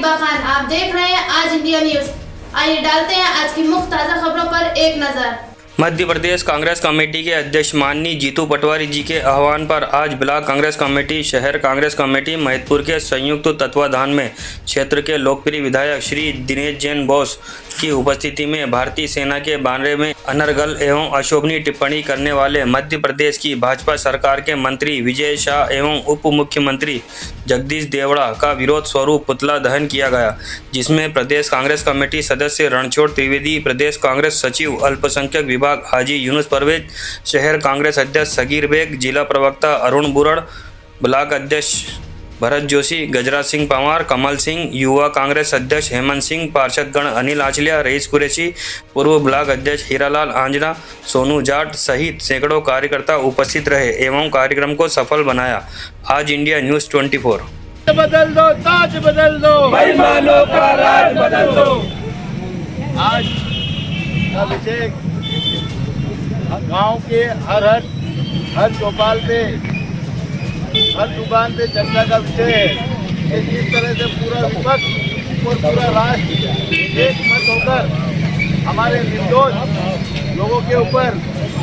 हिबा खान। आप देख रहे हैं आज इंडिया न्यूज। आइए डालते हैं आज की मुख्य ताज़ा खबरों पर एक नज़र। मध्य प्रदेश कांग्रेस कमेटी के अध्यक्ष माननीय जीतू पटवारी जी के आह्वान पर आज ब्लॉक कांग्रेस कमेटी, शहर कांग्रेस कमेटी महतपुर के संयुक्त तत्वाधान में क्षेत्र के लोकप्रिय विधायक श्री दिनेश जैन बोस की उपस्थिति में भारतीय सेना के बारे में अनर्गल एवं अशोभनीय टिप्पणी करने वाले मध्य प्रदेश की भाजपा सरकार के मंत्री विजय शाह एवं उप मुख्यमंत्री जगदीश देवड़ा का विरोध स्वरूप पुतला दहन किया गया, जिसमें प्रदेश कांग्रेस कमेटी सदस्य रणछोड़ त्रिवेदी, प्रदेश कांग्रेस सचिव अल्पसंख्यक विभाग हाजी यूनुस परवेज, शहर कांग्रेस अध्यक्ष सगीर बेग, जिला प्रवक्ता अरुण बुरड़, ब्लॉक अध्यक्ष भरत जोशी, गजराज सिंह पंवार, कमल सिंह, युवा कांग्रेस अध्यक्ष हेमंत सिंह, पार्षदगण अनिल आचलिया, रईस कुरैशी, पूर्व ब्लॉक अध्यक्ष हीरालाल आंजना, सोनू जाट सहित सैकड़ों कार्यकर्ता उपस्थित रहे एवं कार्यक्रम को सफल बनाया। आज इंडिया न्यूज 24। बदल दो, ताज बदल दो, बेईमानों का राज बदल दो। आज अभिषेक गांव के हर चौपाल पे, हर दुकान पे चर्चा का विषय है कि जिस तरह से पूरा विपक्ष और पूरा राष्ट्र एक मत होकर हमारे निर्दोष लोगों के ऊपर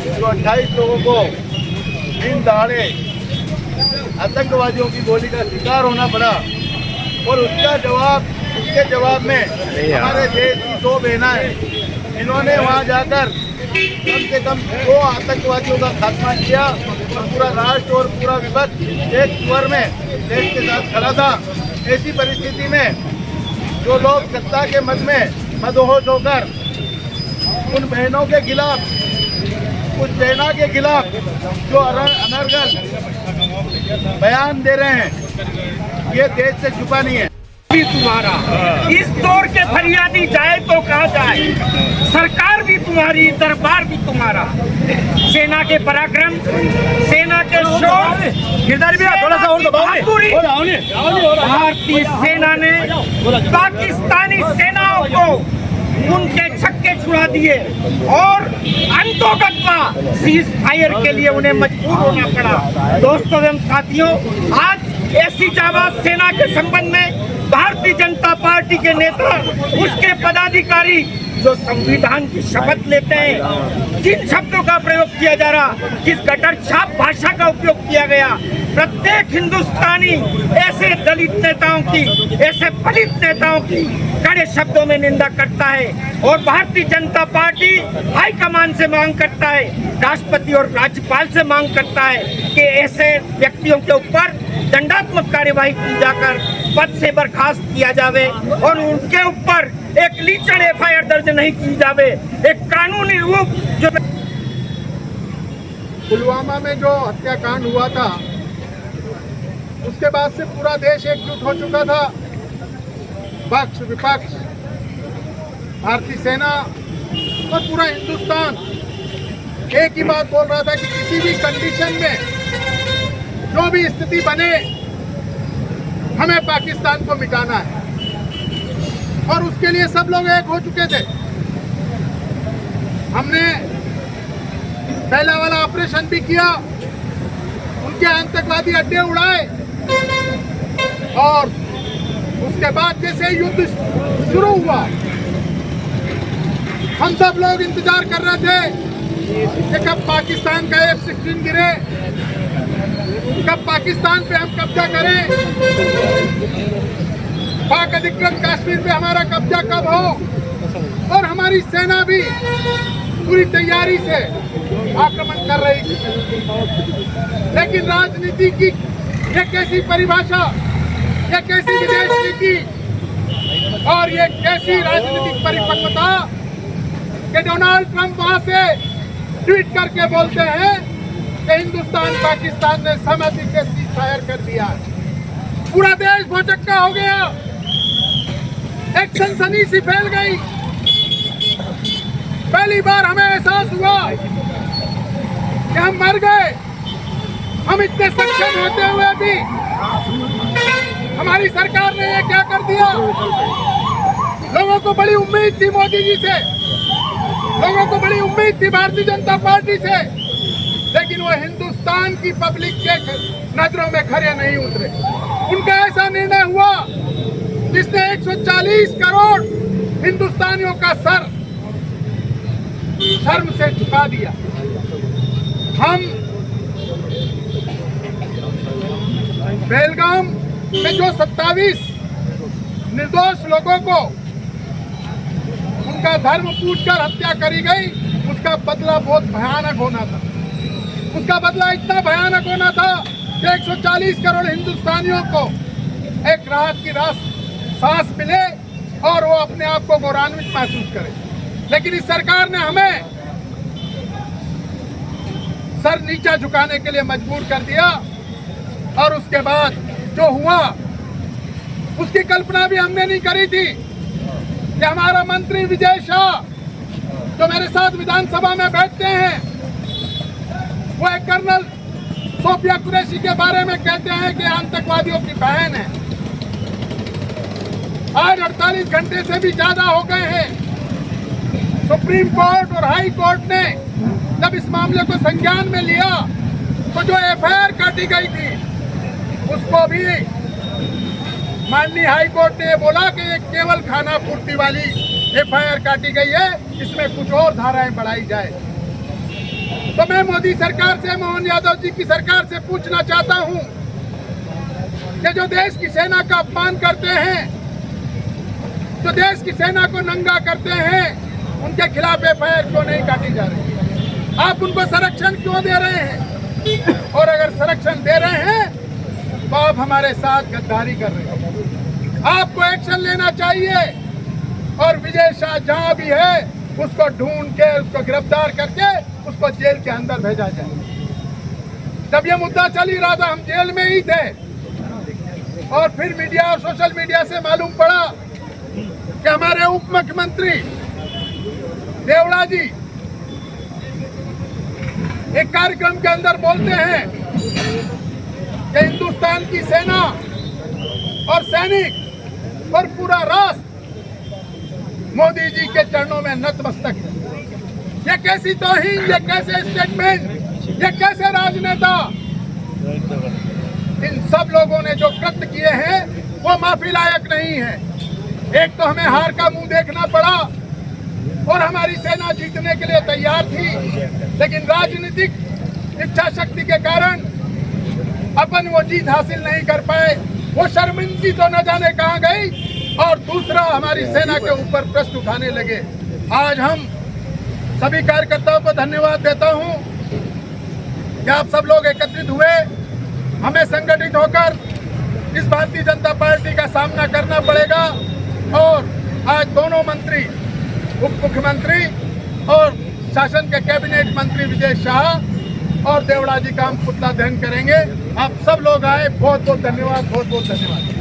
जो 28 लोगों को दिन दहाड़े आतंकवादियों की गोली का शिकार होना पड़ा, और उसके जवाब में हमारे देश की 2 बहनें इन्होंने वहां जाकर कम से कम 2 आतंकवादियों का खात्मा किया, और पूरा राष्ट्र और पूरा विपक्ष एक स्वर में देश के साथ खड़ा था। ऐसी परिस्थिति में जो लोग सत्ता के मद में मदहोश होकर उन बहनों के खिलाफ, उस सेना के खिलाफ जो अनर्गल बयान दे रहे हैं, ये देश से छुपा नहीं है। भी तुम्हारा इस दौर के फरियादी जाए तो कहा जाए, सरकार भी तुम्हारी, दरबार भी तुम्हारा। सेना के पराक्रम, सेना के शौर्य, इधर भी थोड़ा सा और बहादुरी, भारतीय सेना ने पाकिस्तानी सेनाओं को उनके छक्के छुड़ा दिए और अंतोगत्वा सीज फायर के लिए उन्हें मजबूर होना पड़ा। दोस्तों एवं साथियों, आज ऐसी जाबाज सेना के संबंध में भारतीय जनता पार्टी के नेता, उसके पदाधिकारी जो संविधान की शपथ लेते हैं, जिन शब्दों का प्रयोग किया जा रहा, जिस गटर छाप भाषा का उपयोग किया गया, प्रत्येक हिंदुस्तानी ऐसे दलित नेताओं की, ऐसे पलित नेताओं की कड़े शब्दों में निंदा करता है। और भारतीय जनता पार्टी हाईकमान से मांग करता है, राष्ट्रपति और राज्यपाल से मांग करता है कि ऐसे व्यक्तियों के ऊपर दंडात्मक कार्यवाही की जाकर पद से बर्खास्त किया जावे और उनके ऊपर एक लीचड़ एफआईआर दर्ज नहीं की जावे। एक कानूनी रूप जो पुलवामा में जो हत्याकांड हुआ था, उसके बाद से पूरा देश एकजुट हो चुका था। पक्ष विपक्ष, भारतीय सेना और पूरा हिंदुस्तान एक ही बात बोल रहा था कि किसी भी कंडीशन में जो भी स्थिति बने, हमें पाकिस्तान को मिटाना है, और उसके लिए सब लोग एक हो चुके थे। हमने पहला वाला ऑपरेशन भी किया, उनके आतंकवादी अड्डे उड़ाए, और उसके बाद जैसे युद्ध शुरू हुआ, हम सब लोग इंतजार कर रहे थे कि कब पाकिस्तान का F-16 गिरे, कब पाकिस्तान पे हम कब्जा करें, पाक अधिकृत कश्मीर पे हमारा कब्जा कब हो। और हमारी सेना भी पूरी तैयारी से आक्रमण कर रही थी। लेकिन राजनीति की ये कैसी परिभाषा, ये कैसी विदेश नीति और ये कैसी राजनीतिक परिपक्वता कि डोनाल्ड ट्रंप वहां से ट्वीट करके बोलते हैं कि हिंदुस्तान पाकिस्तान ने सहमति से सीज फायर कर दिया। पूरा देश भौचक्का हो गया, एक सनसनी सी फैल गई। पहली बार हमें एहसास हुआ कि हम मर गए। हम इतने सक्षम होते हुए भी हमारी सरकार ने ये क्या कर दिया। लोगों को बड़ी उम्मीद थी मोदी जी से, लोगों को बड़ी उम्मीद थी भारतीय जनता पार्टी से, लेकिन वो हिंदुस्तान की पब्लिक के नजरों में खरे नहीं उतरे। उनका ऐसा निर्णय हुआ जिसने 140 करोड़ हिंदुस्तानियों का सर शर्म से झुका दिया। हम बेलगाम में जो 27 निर्दोष लोगों को उनका धर्म पूछकर हत्या करी गई, उसका बदला बहुत भयानक होना था। उसका बदला इतना भयानक होना था कि 140 करोड़ हिंदुस्तानियों को एक राहत की सांस मिले और वो अपने आप को गौरवान्वित महसूस करे। लेकिन इस सरकार ने हमें सर नीचा झुकाने के लिए मजबूर कर दिया और उसके बाद जो हुआ उसकी कल्पना भी हमने नहीं करी थी कि हमारा मंत्री विजय शाह जो मेरे साथ विधानसभा में बैठते हैं, वो एक कर्नल सोफिया कुरैशी के बारे में कहते हैं कि आतंकवादियों की बहन है। आज 48 घंटे से भी ज्यादा हो गए हैं। सुप्रीम कोर्ट और हाई कोर्ट ने जब इस मामले को संज्ञान में लिया तो जो एफआईआर काटी गई थी उसको भी माननीय हाई कोर्ट ने बोला कि ये केवल खाना पूर्ति वाली एफआईआर काटी गई है, इसमें कुछ और धाराएं बढ़ाई जाए। तो मैं मोदी सरकार से, मोहन यादव जी की सरकार से पूछना चाहता हूं कि जो देश की सेना का अपमान करते हैं, जो देश की सेना को नंगा करते हैं, उनके खिलाफ एफआईआर क्यों नहीं काटी जा रही? आप उनको संरक्षण क्यों दे रहे हैं? और अगर संरक्षण दे रहे हैं तो आप हमारे साथ गद्दारी कर रहे हैं। आपको एक्शन लेना चाहिए और विजय शाह जहां भी है उसको ढूंढ के, उसको गिरफ्तार करके उसको जेल के अंदर भेजा जाए। जब ये मुद्दा चल ही रहा था हम जेल में ही थे और फिर मीडिया और सोशल मीडिया से मालूम पड़ा कि हमारे उप मुख्यमंत्री देवड़ा जी एक कार्यक्रम के अंदर बोलते हैं कि हिंदुस्तान की सेना और सैनिक और पूरा राष्ट्र मोदी जी के चरणों में नतमस्तक है। ये कैसी तौहीन, ये कैसे स्टेटमेंट, ये कैसे राजनेता? इन सब लोगों ने जो कृत्य किए हैं वो माफी लायक नहीं है। एक तो हमें हार का मुंह देखना पड़ा और हमारी सेना जीतने के लिए तैयार थी, लेकिन राजनीतिक इच्छा शक्ति के कारण अपन वो जीत हासिल नहीं कर पाए। वो शर्मिंदगी तो न जाने कहां गई और दूसरा हमारी सेना के ऊपर प्रश्न उठाने लगे। आज हम सभी कार्यकर्ताओं को धन्यवाद देता हूं कि आप सब लोग एकत्रित हुए। हमें संगठित होकर इस भारतीय जनता पार्टी का सामना करना पड़ेगा और आज दोनों मंत्री, उप मुख्यमंत्री और शासन के कैबिनेट मंत्री विजय शाह और देवड़ा जी का हम पुतला दहन करेंगे। आप सब लोग आए, बहुत बहुत धन्यवाद, बहुत बहुत धन्यवाद।